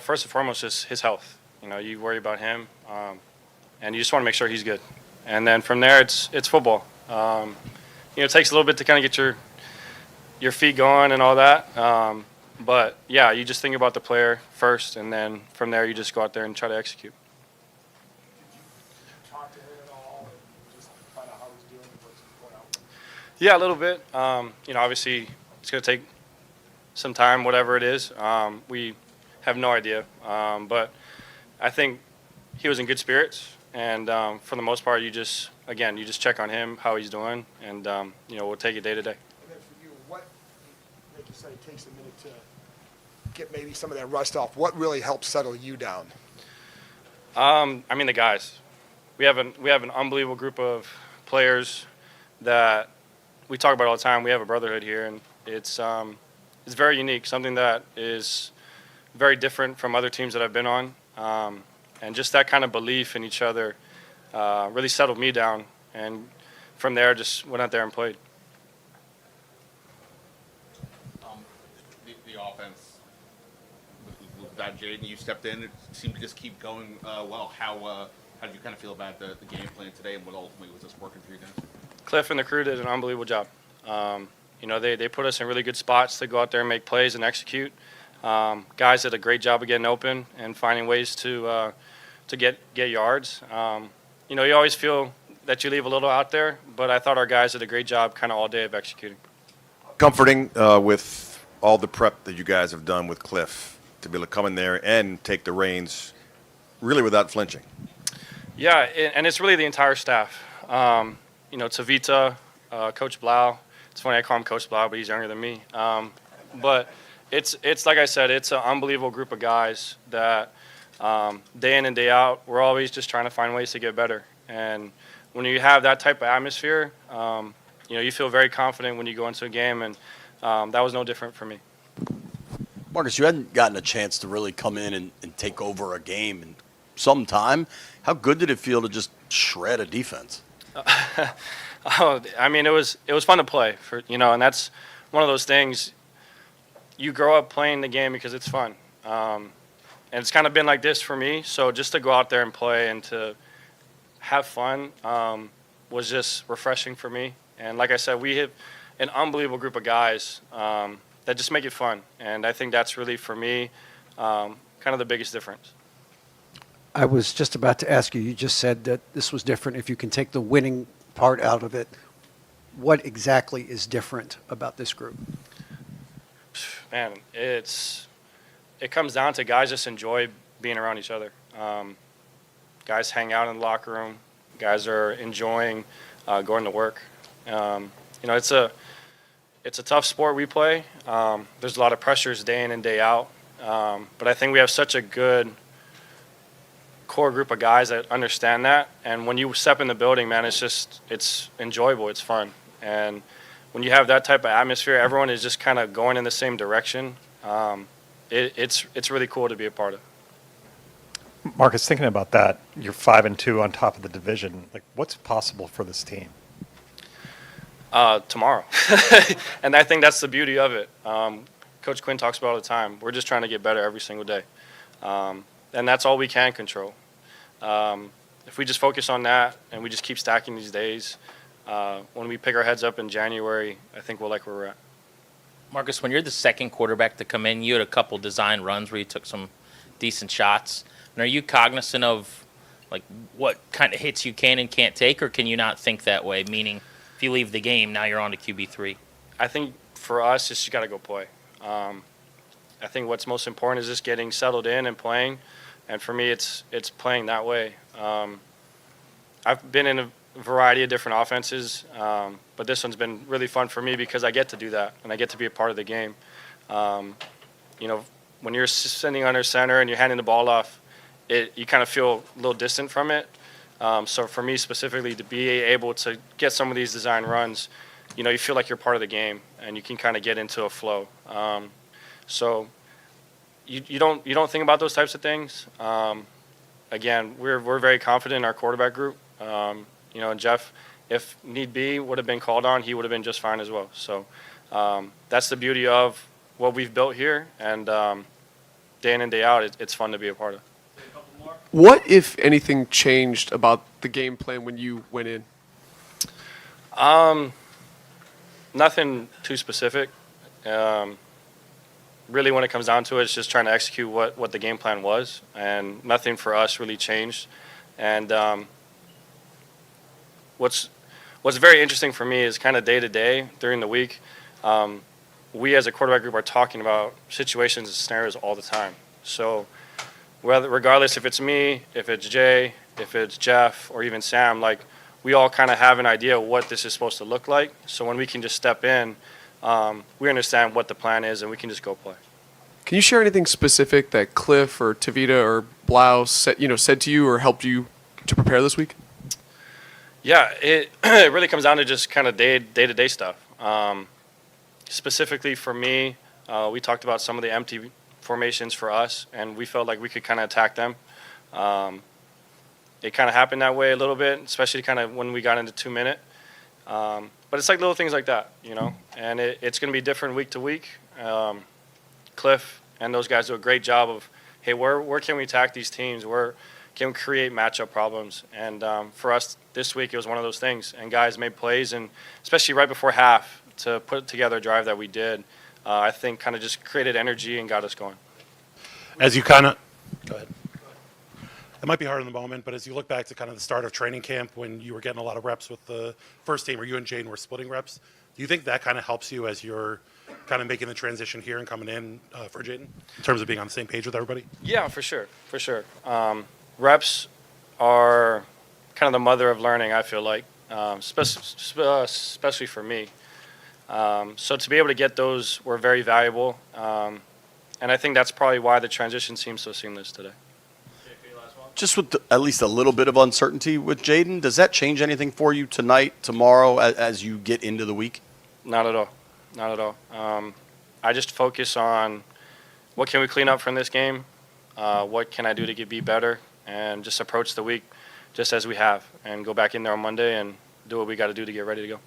First and foremost, is his health. You worry about him, and you just want to make sure he's good. And then from there, it's football. It takes a little bit to kind of get your feet going and all that. But yeah, you just think about the player first, and then from there, you just go out there and try to execute. Did you talk to him at all and just find out how he's doing and what's going on? Yeah, a little bit. Obviously, it's going to take some time, whatever it is. We have no idea. But I think he was in good spirits. And for the most part, you just check on him, how he's doing, and, we'll take it day to day. And then for you, what, like you said, it takes a minute to get maybe some of that rust off. What really helps settle you down? The guys. We have an unbelievable group of players that we talk about all the time. We have a brotherhood here, and it's very unique, something that is very different from other teams that I've been on. And just that kind of belief in each other really settled me down. And from there, just went out there and played. The offense, without Jayden, you stepped in. It seemed to just keep going well. How did you kind of feel about the game plan today, and what ultimately was this working for you guys? Cliff and the crew did an unbelievable job. They put us in really good spots to go out there and make plays and execute. Guys did a great job of getting open and finding ways to get yards. You always feel that you leave a little out there, but I thought our guys did a great job kind of all day of executing. Comforting with all the prep that you guys have done with Cliff to be able to come in there and take the reins really without flinching. Yeah, and it's really the entire staff. Tavita, Coach Blau. It's funny I call him Coach Blau, but he's younger than me. But it's like I said, it's an unbelievable group of guys that day in and day out, we're always just trying to find ways to get better. And when you have that type of atmosphere, you feel very confident when you go into a game, and that was no different for me. Marcus, you hadn't gotten a chance to really come in and take over a game in some time. How good did it feel to just shred a defense? It was fun to play, and that's one of those things. You grow up playing the game because it's fun. And it's kind of been like this for me. So just to go out there and play and to have fun was just refreshing for me. And like I said, we have an unbelievable group of guys that just make it fun. And I think that's really, for me, kind of the biggest difference. I was just about to ask you, you just said that this was different if you can take the winning part out of it. What exactly is different about this group? Man, it comes down to guys just enjoy being around each other. Guys hang out in the locker room. Guys are enjoying going to work. It's a tough sport we play. There's a lot of pressures day in and day out. But I think we have such a good core group of guys that understand that. And when you step in the building, man, it's enjoyable. It's fun. And when you have that type of atmosphere, everyone is just kind of going in the same direction. It's really cool to be a part of. Marcus, thinking about that, you're 5-2 on top of the division. Like, what's possible for this team? Tomorrow. And I think that's the beauty of it. Coach Quinn talks about it all the time. We're just trying to get better every single day. And that's all we can control. If we just focus on that and we just keep stacking these days, when we pick our heads up in January, I think we'll like where we're at. Marcus, when you're the second quarterback to come in, you had a couple design runs where you took some decent shots. And are you cognizant of like what kind of hits you can and can't take, or can you not think that way? Meaning, if you leave the game, now you're on to QB3. I think for us, it's just got to go play. I think what's most important is just getting settled in and playing. And for me, it's playing that way. I've been in a variety of different offenses, but this one's been really fun for me because I get to do that and I get to be a part of the game. When you're sitting under center and you're handing the ball off, you kind of feel a little distant from it. So for me specifically, to be able to get some of these design runs, you feel like you're part of the game and you can kind of get into a flow. So you don't think about those types of things. Again, we're very confident in our quarterback group. And Jeff, if need be, would have been called on, he would have been just fine as well. So that's the beauty of what we've built here. And day in and day out, it's fun to be a part of. What, if anything, changed about the game plan when you went in? Nothing too specific. Really, when it comes down to it, it's just trying to execute what the game plan was, and nothing for us really changed. And what's very interesting for me is kind of day to day during the week. We as a quarterback group are talking about situations and scenarios all the time. So regardless if it's me, if it's Jay, if it's Jeff, or even Sam, like we all kind of have an idea of what this is supposed to look like. So when we can just step in, we understand what the plan is, and we can just go play. Can you share anything specific that Cliff or Tavita or Blau said to you or helped you to prepare this week? Yeah, it really comes down to just kind of day-to-day stuff. Specifically for me, we talked about some of the empty formations for us, and we felt like we could kind of attack them. It kind of happened that way a little bit, especially kind of when we got into 2-minute. But it's like little things like that, you know, and it's going to be different week to week. Cliff and those guys do a great job of, hey, where can we attack these teams? Where can we create matchup problems? And for us this week, it was one of those things. And guys made plays, and especially right before half to put together a drive that we did, I think kind of just created energy and got us going. As you kind of go ahead. It might be hard in the moment, but as you look back to kind of the start of training camp when you were getting a lot of reps with the first team, or you and Jayden were splitting reps, do you think that kind of helps you as you're kind of making the transition here and coming in for Jayden in terms of being on the same page with everybody? Yeah, for sure. Reps are kind of the mother of learning, I feel like, especially for me. So to be able to get those were very valuable, and I think that's probably why the transition seems so seamless today. Just with at least a little bit of uncertainty with Jayden, does that change anything for you tonight, tomorrow, as you get into the week? Not at all. Not at all. I just focus on what can we clean up from this game, what can I do to be better, and just approach the week just as we have, and go back in there on Monday and do what we got to do to get ready to go.